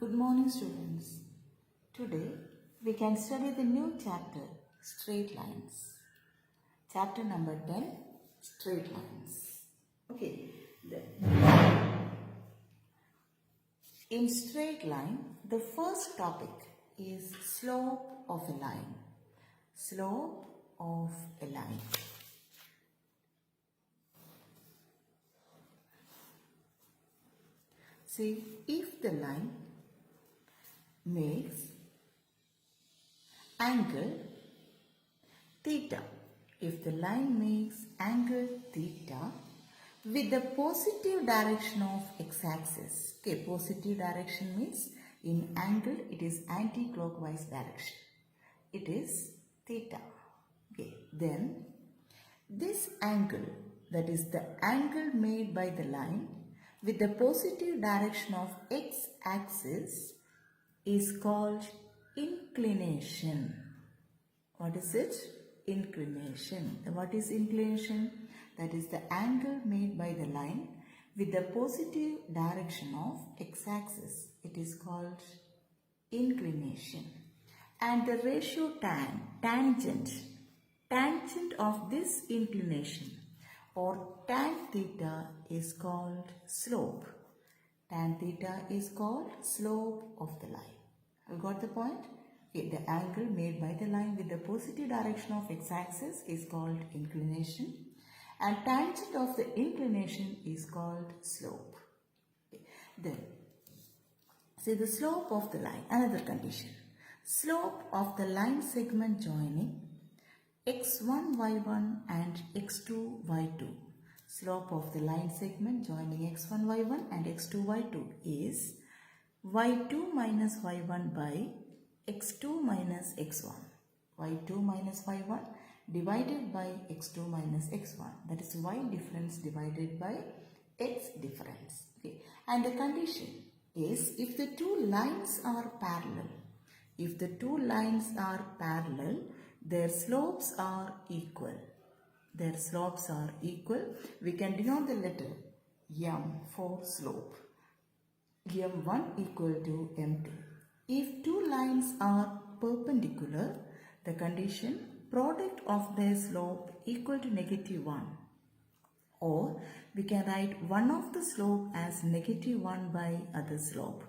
Good morning, students. Today we can study the new chapter, Straight Lines. Chapter number 10, Straight Lines. Okay. In straight line, the first topic is slope of a line. Slope of a line. See, if the line makes angle theta, if the line makes angle theta with the positive direction of x-axis, okay, positive direction means in angle it is anti-clockwise direction, it is theta, okay, then this angle, that is the angle made by the line with the positive direction of x-axis, is called inclination. What is it? Inclination. What is inclination? That is the angle made by the line with the positive direction of x-axis. It is called inclination. And the ratio tangent of this inclination or tan theta is called slope. Tan theta is called slope of the line. You got the point? Okay, the angle made by the line with the positive direction of x-axis is called inclination, and tangent of the inclination is called slope. Okay. Then, see the slope of the line, another condition. Slope of the line segment joining x1, y1 and x2, y2. Slope of the line segment joining x1, y1 and x2, y2 is y2 minus y1 by x2 minus x1. y2 minus y1 divided by x2 minus x1. That is y difference divided by x difference. Okay. And the condition is if the two lines are parallel. If the two lines are parallel, their slopes are equal. Their slopes are equal. We can denote the letter m for slope. m1 equal to m2. If two lines are perpendicular, the condition product of their slope equal to -1. Or we can write one of the slope as -1 by other slope.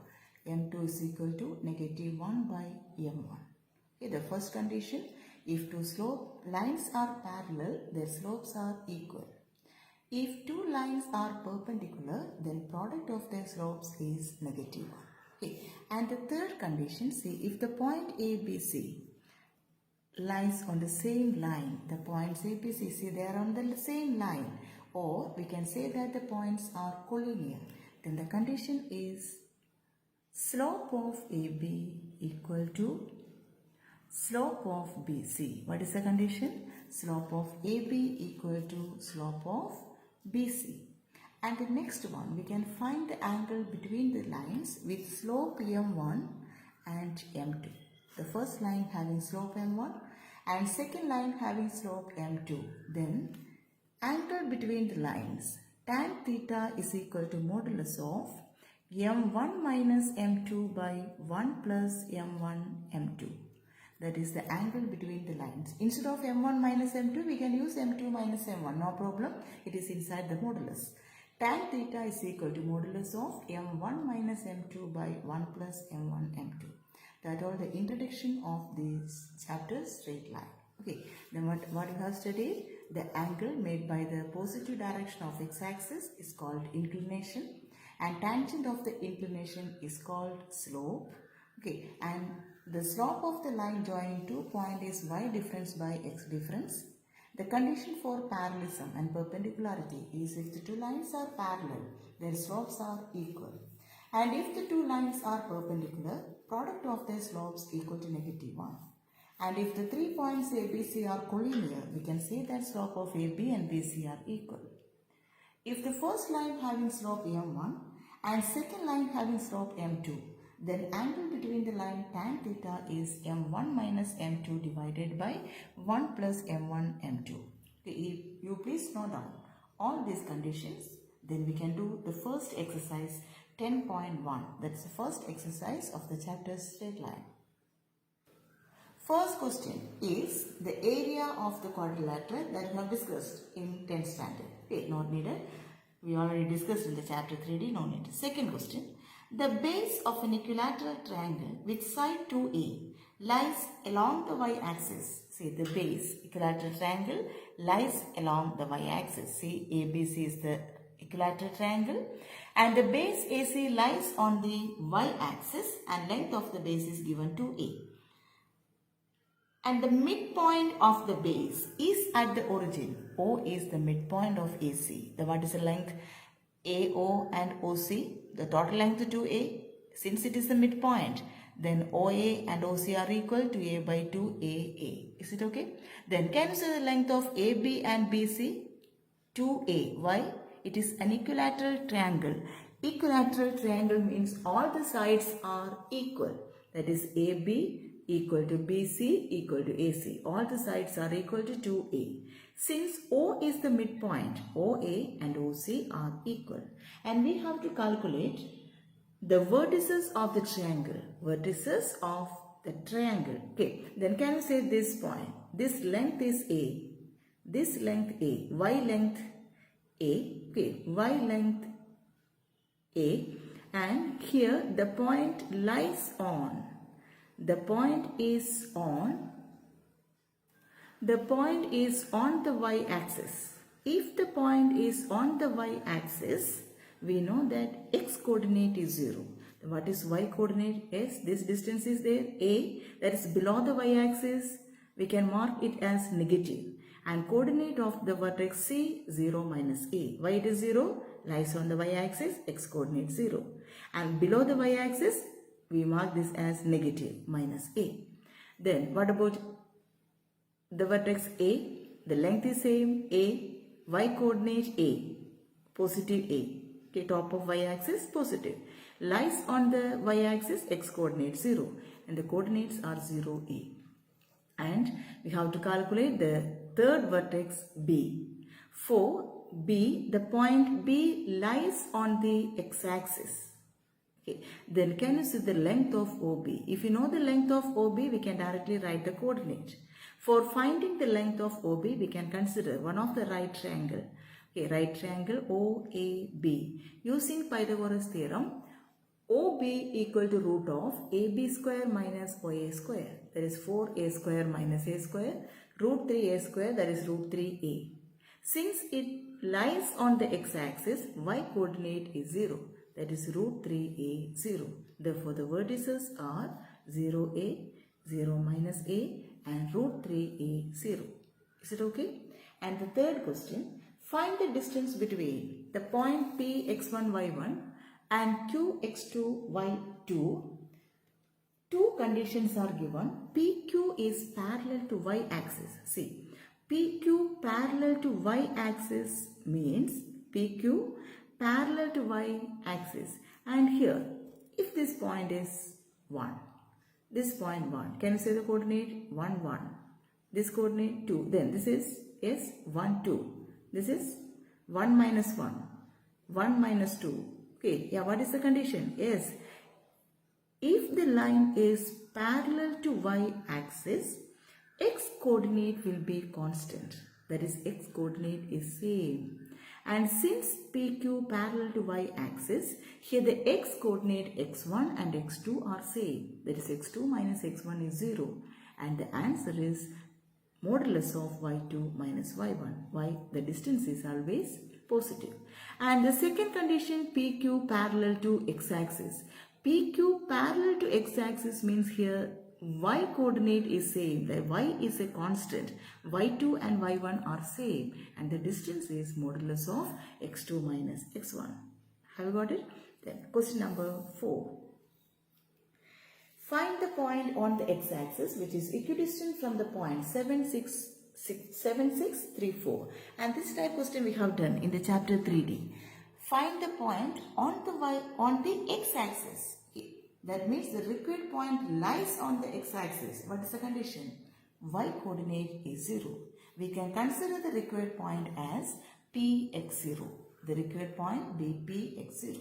m2 is equal to -1 by m1. Okay, the first condition, if two slope lines are parallel, their slopes are equal. If two lines are perpendicular, then product of their slopes is -1. Okay. And the third condition, see if the point ABC lies on the same line, the points ABC, see they are on the same line, or we can say that the points are collinear, then the condition is slope of AB equal to slope of BC. What is the condition? Slope of AB equal to slope of BC. And the next one, we can find the angle between the lines with slope m1 and m2. The first line having slope m1 and second line having slope m2. Then angle between the lines, tan theta is equal to modulus of m1 minus m2 by 1 plus m1 m2. That is the angle between the lines. Instead of m1 minus m2, we can use m2 minus m1. No problem. It is inside the modulus. Tan theta is equal to modulus of m1 minus m2 by 1 plus m1 m2. That all the introduction of this chapter, straight line. Okay. Then what we have studied? The angle made by the positive direction of x-axis is called inclination, and tangent of the inclination is called slope. Okay. And the slope of the line joining two points is y difference by x difference. The condition for parallelism and perpendicularity is if the two lines are parallel, their slopes are equal. And if the two lines are perpendicular, product of their slopes equal to -1. And if the 3 points ABC are collinear, we can say that slope of AB and BC are equal. If the first line having slope m1 and second line having slope m2, then angle between the line tan theta is m1 minus m2 divided by 1 plus m1 m2. If you please note down all these conditions, then we can do the first exercise 10.1. That's the first exercise of the chapter straight line. First question is the area of the quadrilateral that we have discussed in 10th standard. Okay, not needed. We already discussed in the chapter 3D, no need. Second question. The base of an equilateral triangle with side 2A lies along the y-axis. See, the base, equilateral triangle, lies along the y-axis. See, ABC is the equilateral triangle and the base AC lies on the y-axis and length of the base is given 2A. And the midpoint of the base is at the origin. O is the midpoint of AC. What is the length? AO and OC. The total length 2A. Since it is the midpoint, then OA and OC are equal to A by 2AA. Is it okay? Then can you say the length of AB and BC? 2A. Why? It is an equilateral triangle. Equilateral triangle means all the sides are equal. That is AB equal to BC equal to AC. All the sides are equal to 2A. Since O is the midpoint, OA and OC are equal. And we have to calculate the vertices of the triangle. Vertices of the triangle. Okay. Then can you say this point? This length is A. This length A. Y length A. Okay. Y length A. And here the point lies on. The point is on the y-axis. If the point is on the y-axis, we know that x coordinate is 0. What is y coordinate? Yes, this distance is there, A, that is below the y-axis. We can mark it as negative. And coordinate of the vertex C, 0 minus A. Why it is 0? Lies on the y-axis, x coordinate 0. And below the y-axis, we mark this as negative minus A. Then what about the vertex A? The length is same, A, y coordinate A, positive A. Okay, top of y-axis positive. Lies on the y-axis, x coordinate 0 and the coordinates are 0, A. And we have to calculate the third vertex B. For B, the point B lies on the x-axis. Okay. Then can you see the length of OB? If you know the length of OB, we can directly write the coordinate. For finding the length of OB, we can consider one of the right triangle. Okay, right triangle OAB. Using Pythagoras theorem, OB equal to root of AB square minus OA square. That is 4A square minus A square. Root 3A square, that is root 3A. Since it lies on the x-axis, y coordinate is 0. That is root 3A 0. Therefore, the vertices are 0A, 0 minus A and root 3A 0. Is it okay? And the third question, find the distance between the point P x1 y1 and Q x2 y2. Two conditions are given. PQ is parallel to y-axis. See, PQ parallel to y-axis means PQ parallel to y-axis, and here if this point is 1, this point 1, can you say the coordinate? 1 1, this coordinate 2, then this is 1 2, this is 1 minus 1, 1 minus 2. Okay, yeah, what is the condition? Yes, if the line is parallel to y-axis, x coordinate will be constant, that is x coordinate is same. And since PQ parallel to y-axis, here the x coordinate x1 and x2 are same. That is x2 minus x1 is 0. And the answer is modulus of y2 minus y1. Why? The distance is always positive. And the second condition, PQ parallel to x-axis. PQ parallel to x-axis means here y coordinate is same, the y is a constant, y2 and y1 are same and the distance is modulus of x2 minus x1. Have you got it? Then question number 4. Find the point on the x-axis which is equidistant from the point 7634, and this type question we have done in the chapter 3D. Find the point on the x-axis. That means the required point lies on the x-axis. What is the condition? Y coordinate is 0. We can consider the required point as Px0. The required point be Px0.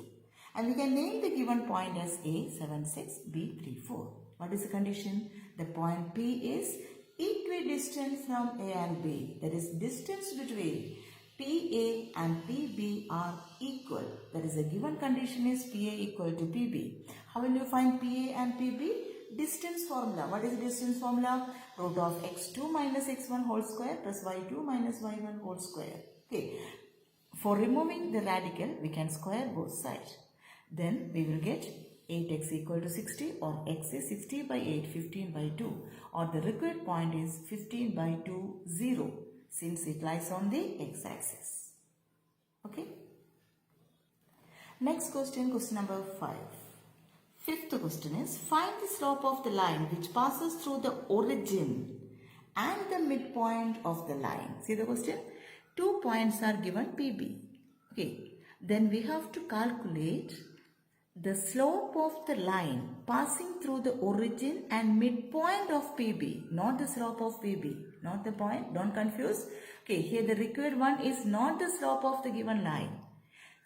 And we can name the given point as A 7, 6, B 3, 4. What is the condition? The point P is equidistant from A and B. That is, distance between PA and PB are equal. That is, the given condition is PA equal to PB. How will you find PA and PB? Distance formula. What is the distance formula? Root of x2 minus x1 whole square plus y2 minus y1 whole square. Okay. For removing the radical, we can square both sides. Then we will get 8x equal to 60, or x is 60 by 8, 15 by 2, or the required point is 15 by 2, 0, since it lies on the x-axis. Okay. Next question, question number 5. Fifth question is, find the slope of the line which passes through the origin and the midpoint of the line. See the question? 2 points are given PB. Okay. Then we have to calculate the slope of the line passing through the origin and midpoint of PB. Not the slope of PB. Not the point. Don't confuse. Okay. Here the required one is not the slope of the given line.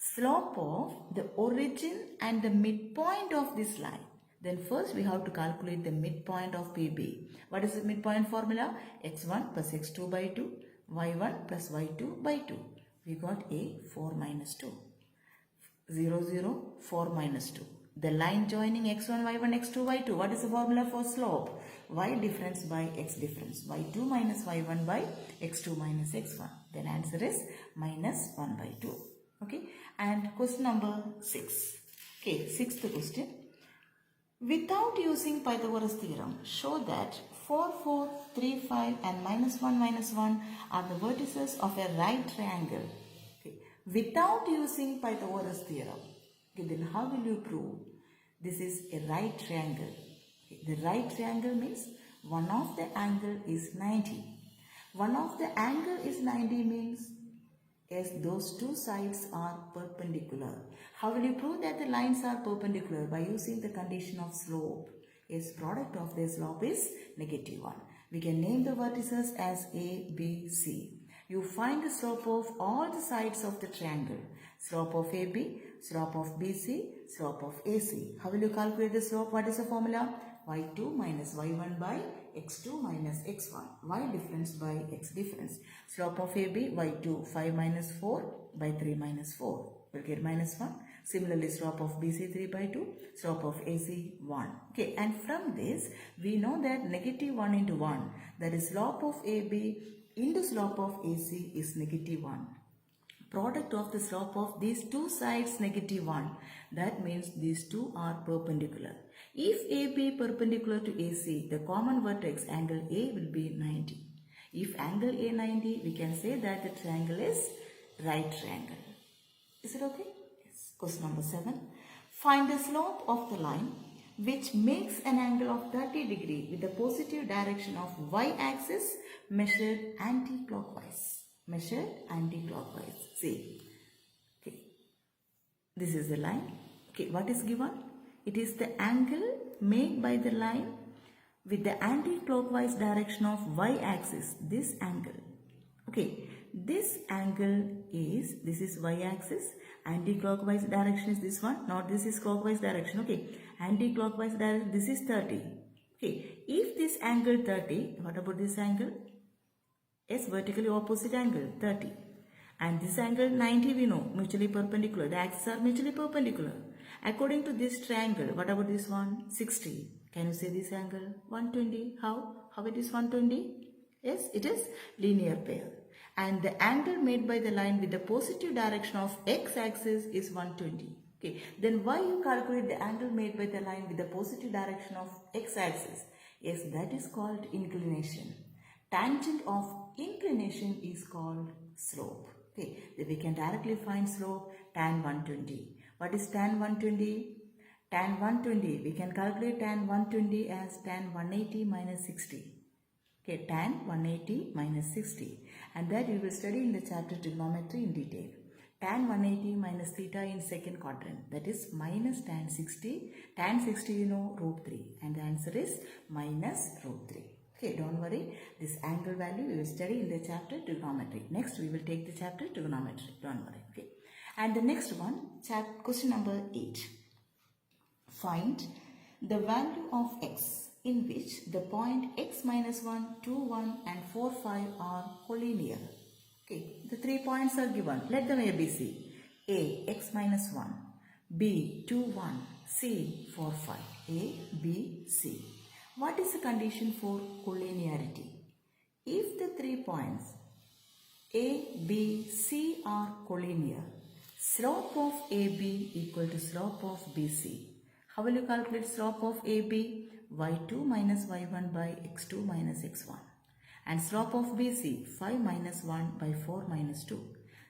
Slope of the origin and the midpoint of this line. Then first we have to calculate the midpoint of PB. What is the midpoint formula? x1 plus x2 by 2, y1 plus y2 by 2. We got a 4 minus 2. 0, 0, 4 minus 2. The line joining x1, y1, x2, y2. What is the formula for slope? Y difference by x difference. y2 minus y1 by x2 minus x1. Then answer is minus 1 by 2. Okay. And question number 6. Okay, sixth question. Without using Pythagoras theorem, show that 4, 4, 3, 5 and minus 1 are the vertices of a right triangle. Okay. Without using Pythagoras theorem, okay, then how will you prove this is a right triangle? Okay. The right triangle means one of the angle is 90. One of the angle is 90 means yes, those two sides are perpendicular. How will you prove that the lines are perpendicular? By using the condition of slope. Yes, product of their slope is negative 1. We can name the vertices as A, B, C. You find the slope of all the sides of the triangle. Slope of AB, slope of BC, slope of AC. How will you calculate the slope? What is the formula? y2 minus y1 by x2 minus x1. Y difference by x difference. Slope of AB, y2, 5 minus 4 by 3 minus 4. We'll get minus 1. Similarly, slope of BC 3 by 2. Slope of AC 1. Okay, and from this, we know that negative 1 into 1. That is slope of AB into slope of AC is negative 1. Product of the slope of these two sides negative 1. That means these two are perpendicular. If AB perpendicular to AC, the common vertex angle A will be 90. If angle A 90, we can say that the triangle is right triangle. Is it okay? Yes. Question number 7. Find the slope of the line which makes an angle of 30 degree with the positive direction of y-axis measured anti-clockwise. Measured anti-clockwise. See. Okay. This is the line. Okay. What is given? It is the angle made by the line with the anti-clockwise direction of y-axis. This angle. Okay. This angle is, this is y-axis. Anti-clockwise direction is this one. Not this is clockwise direction. Okay. Anti-clockwise direction, this is 30. Okay. If this angle 30, what about this angle? Yes, vertically opposite angle 30. And this angle 90 we know, mutually perpendicular. The axes are mutually perpendicular. According to this triangle, what about this one? 60. Can you say this angle? 120. How? How it is 120? Yes, it is linear pair. And the angle made by the line with the positive direction of x-axis is 120. Okay. Then why you calculate the angle made by the line with the positive direction of x-axis? Yes, that is called inclination. Tangent of inclination is called slope. Okay. Then we can directly find slope tan 120. What is tan 120? Tan 120, we can calculate tan 120 as tan 180 minus 60. Okay, tan 180 minus 60. And that you will study in the chapter trigonometry in detail. Tan 180 minus theta in second quadrant. That is minus tan 60. Tan 60 you know root 3. And the answer is minus root 3. Okay, don't worry. This angle value we will study in the chapter trigonometry. Next we will take the chapter trigonometry. Don't worry. Okay. And the next one, question number 8. Find the value of x in which the point x minus 1, 2, 1 and 4, 5 are collinear. Okay, the 3 points are given. Let them ABC. A, x minus 1. B, 2, 1. C, 4, 5. A, B, C. What is the condition for collinearity? If the 3 points A, B, C are collinear, slope of AB equal to slope of BC. How will you calculate slope of AB? y2 minus y1 by x2 minus x1. And slope of BC, 5 minus 1 by 4 minus 2.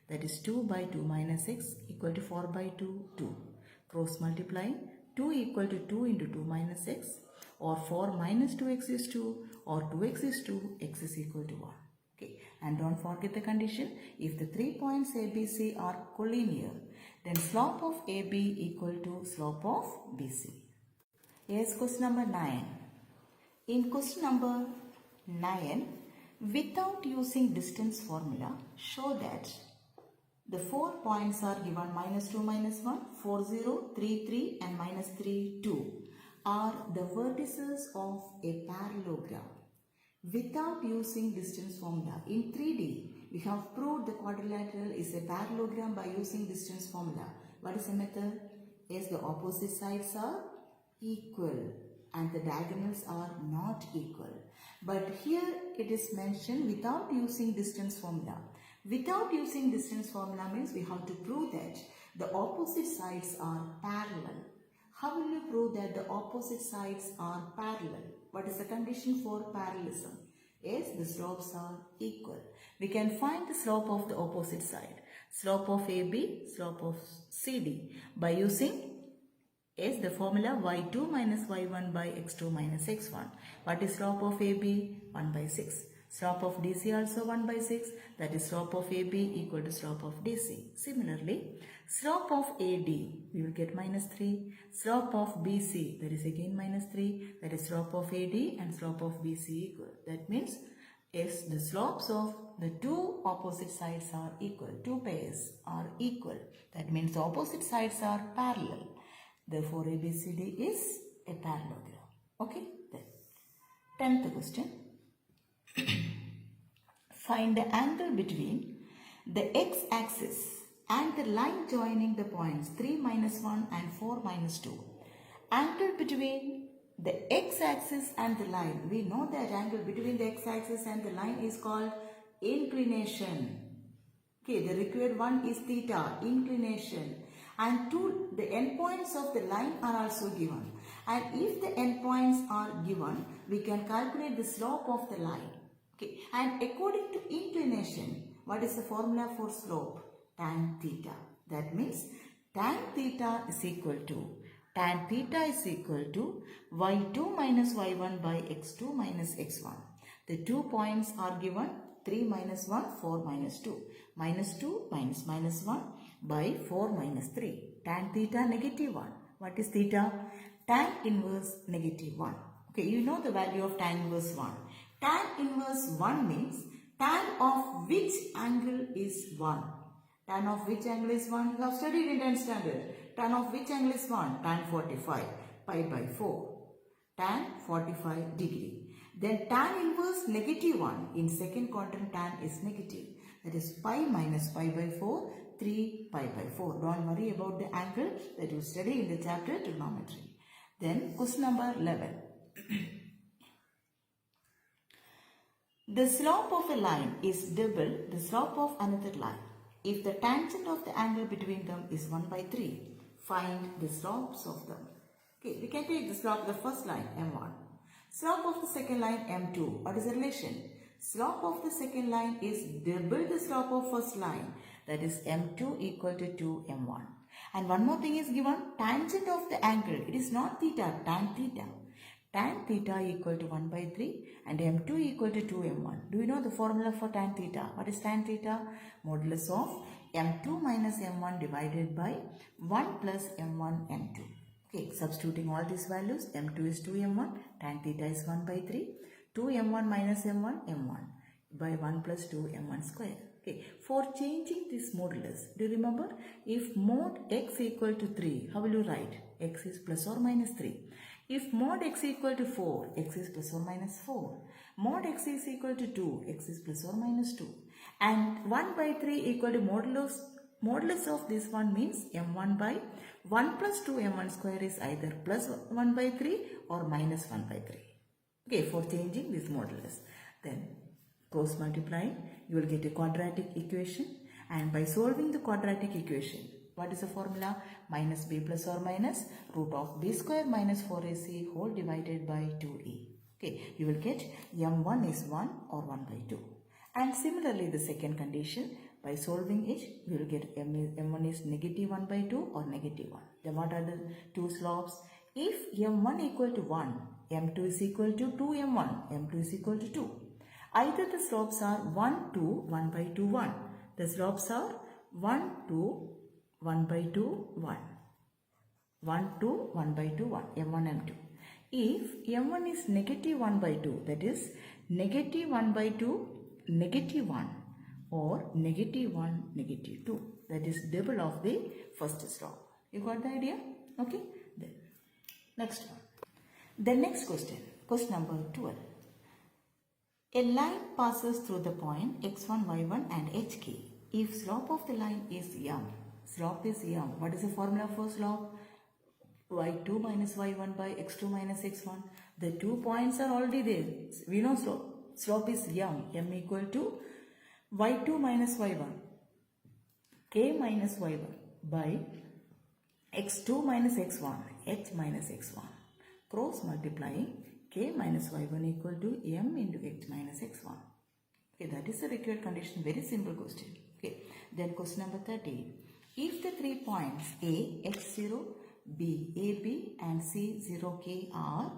That is 2 by 2 minus x equal to 4 by 2, 2. Cross multiply, 2 equal to 2 into 2 minus x, or 4 minus 2x is 2, or 2x is 2, x is equal to 1. Okay. And don't forget the condition. If the 3 points ABC are collinear, then slope of AB equal to slope of BC. Here's question number 9. In question number 9, without using distance formula, show that the 4 points are given minus 2, minus 1, 4, 0, 3, 3 and minus 3, 2 are the vertices of a parallelogram. Without using distance formula, in 3D, we have proved the quadrilateral is a parallelogram by using distance formula. What is the method? Yes, the opposite sides are equal and the diagonals are not equal. But here it is mentioned without using distance formula. Without using distance formula means we have to prove that the opposite sides are parallel. How will you prove that the opposite sides are parallel? What is the condition for parallelism? Yes, the slopes are equal. We can find the slope of the opposite side. Slope of AB, slope of CD by using the formula y2 minus y1 by x2 minus x1. What is slope of AB? 1 by 6. Slope of DC also 1 by 6. That is slope of AB equal to slope of DC. Similarly, slope of AD, we will get minus 3. Slope of BC, that is again minus 3. That is slope of AD and slope of BC equal. That means if the slopes of the two opposite sides are equal, two pairs are equal, that means the opposite sides are parallel. Therefore, ABCD is a parallelogram. Okay, then 10th question. Find the angle between the x-axis and the line joining the points 3 minus 1 and 4 minus 2. Angle between the x-axis and the line. We know that angle between the x-axis and the line is called inclination. Okay, the required one is theta, inclination. And the endpoints of the line are also given. And if the endpoints are given, we can calculate the slope of the line. Okay. And according to inclination, what is the formula for slope? Tan theta. That means tan theta is equal to y2 minus y1 by x2 minus x1. The 2 points are given 3 minus 1, 4 minus 2. Minus 2 minus minus 1 by 4 minus 3. Tan theta negative 1. What is theta? Tan inverse negative 1. Okay, you know the value of tan inverse 1. Tan inverse 1 means tan of which angle is 1. Tan of which angle is 1? You have studied in 10th standard. Tan of which angle is 1? Tan 45. Pi by 4. Tan 45 degree. Then tan inverse negative 1. In second quadrant tan is negative. That is pi minus pi by 4. 3 pi by 4. Don't worry about the angle that you study in the chapter trigonometry. Then question number 11. The slope of a line is double the slope of another line. If the tangent of the angle between them is 1 by 3, find the slopes of them. Okay, we can take the slope of the first line, m1. Slope of the second line, m2. What is the relation? Slope of the second line is double the slope of first line. That is m2 equal to 2m1. And one more thing is given, tangent of the angle. It is not theta, tan theta. Tan theta equal to 1 by 3 and m2 equal to 2m1. Do you know the formula for tan theta? What is tan theta? Modulus of m2 minus m1 divided by 1 plus m1 m2. Okay, substituting all these values, m2 is 2m1, tan theta is 1 by 3, 2m1 minus m1, m1 by 1 plus 2m1 square. Okay, for changing this modulus, do you remember? If mod x equal to 3, how will you write? X is plus or minus 3. If mod x equal to 4, x is plus or minus 4. Mod x is equal to 2, x is plus or minus 2. And 1 by 3 equal to modulus of this one means m1 by 1 plus 2 m1 square is either plus 1 by 3 or minus 1 by 3. Okay, for changing this modulus. Then cross multiplying, you will get a quadratic equation, and by solving the quadratic equation, what is the formula? Minus b plus or minus root of b square minus 4ac whole divided by 2e. Okay, you will get m1 is 1 or 1 by 2. And similarly, the second condition, by solving it, we will get m1 is negative 1 by 2 or negative 1. Then what are the two slopes? If m1 equal to 1, m2 is equal to 2m1, m2 is equal to 2. Either the slopes are 1, 2, 1 by 2, 1. The slopes are 1, 2, 1 by 2, 1. 1, 2, 1 by 2, 1. M1, M2. If M1 is negative 1 by 2, that is negative 1 by 2, negative 1 or negative 1, negative 2. That is double of the first slope. You got the idea? Okay. Then next one. The next question. Question number 12. A line passes through the point x1, y1 and hk. If slope of the line is m, slope is m, what is the formula for slope? y2 minus y1 by x2 minus x1. The 2 points are already there. We know slope is m equal to y2 minus y1, k minus y1 by x2 minus x1, h minus x1. Cross multiplying, k minus y1 equal to m into h minus x1. Okay, that is the required condition. Very simple question. Okay, then question number 13. If the 3 points A, x0, B, AB and C0K are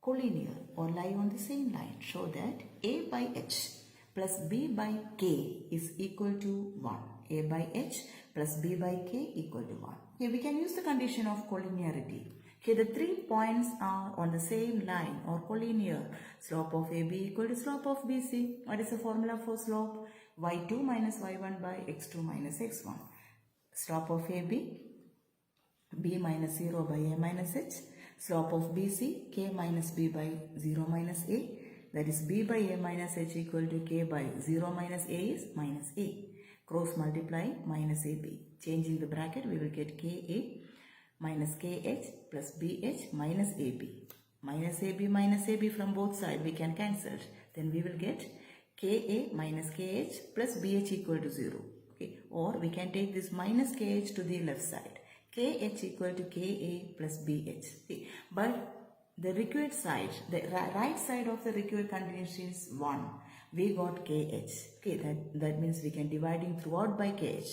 collinear or lie on the same line, show that A by h plus B by k is equal to 1. A by h plus B by k equal to 1. Okay, we can use the condition of collinearity. Okay, the 3 points are on the same line or collinear. Slope of AB equal to slope of BC. What is the formula for slope? y2 minus y1 by x2 minus x1. Slope of AB, b minus 0 by a minus h. Slope of BC, k minus b by 0 minus a. That is b by a minus h equal to k by 0 minus a is minus a. Cross multiply minus ab. Changing the bracket, we will get ka minus kh plus bh minus ab. Minus ab from both sides we can cancel. Then we will get ka minus kh plus bh equal to 0. Okay. Or we can take this minus kh to the left side. kh equal to ka plus bh. Okay. But the required side, the right side of the required condition is 1. We got kh. Okay, that means we can dividing throughout by kh.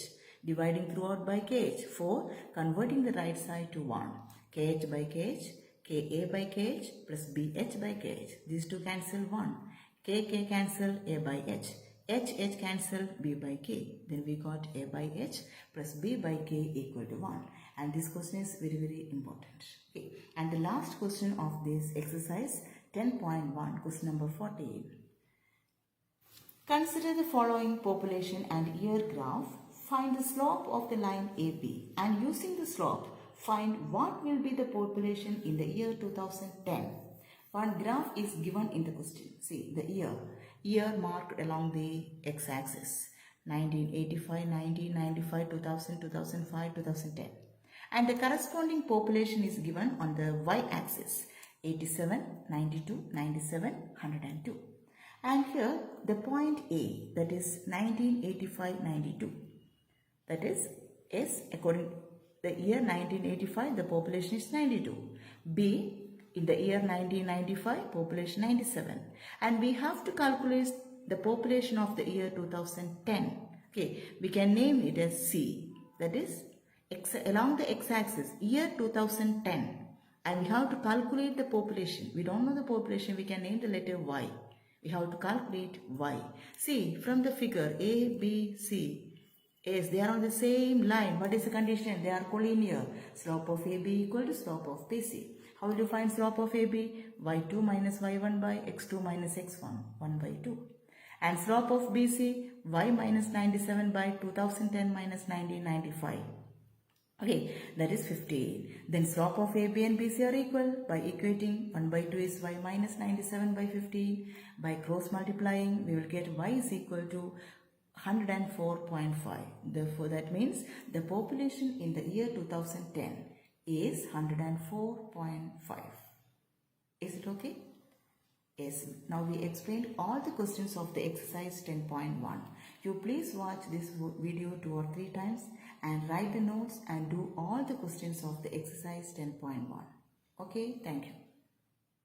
Dividing throughout by kh for converting the right side to 1. Kh by kh, ka by kh plus bh by kh. These two cancel 1. K cancel a by h. H cancel b by k. Then we got a by h plus b by k equal to 1. And this question is very, very important. Okay. And the last question of this exercise 10.1, question number 14. Consider the following population and year graph. Find the slope of the line AB and using the slope, find what will be the population in the year 2010. One graph is given in the question. See the year marked along the x-axis. 1985, 1995, 2000, 2005, 2010. And the corresponding population is given on the y-axis. 87, 92, 97, 102. And here the point A, that is 1985, 92. That is, according to the year 1985, the population is 92. B, in the year 1995, population 97. And we have to calculate the population of the year 2010. Okay, we can name it as C. That is, along the x-axis, year 2010. And we have to calculate the population. We don't know the population, we can name the letter Y. We have to calculate Y. See, from the figure A, B, C, yes, they are on the same line. What is the condition? They are collinear. Slope of AB equal to slope of BC. How will you find slope of AB? y2 minus y1 by x2 minus x1, 1 by 2. And slope of BC, y minus 97 by 2010 minus 1995. Okay, that is 15. Then slope of AB and BC are equal. By equating, 1 by 2 is y minus 97 by 15. By cross multiplying, we will get y is equal to 104.5. Therefore, that means the population in the year 2010 is 104.5. Is it okay? Yes. Now we explained all the questions of the exercise 10.1. You please watch this video 2 or 3 times and write the notes and do all the questions of the exercise 10.1. Okay, thank you.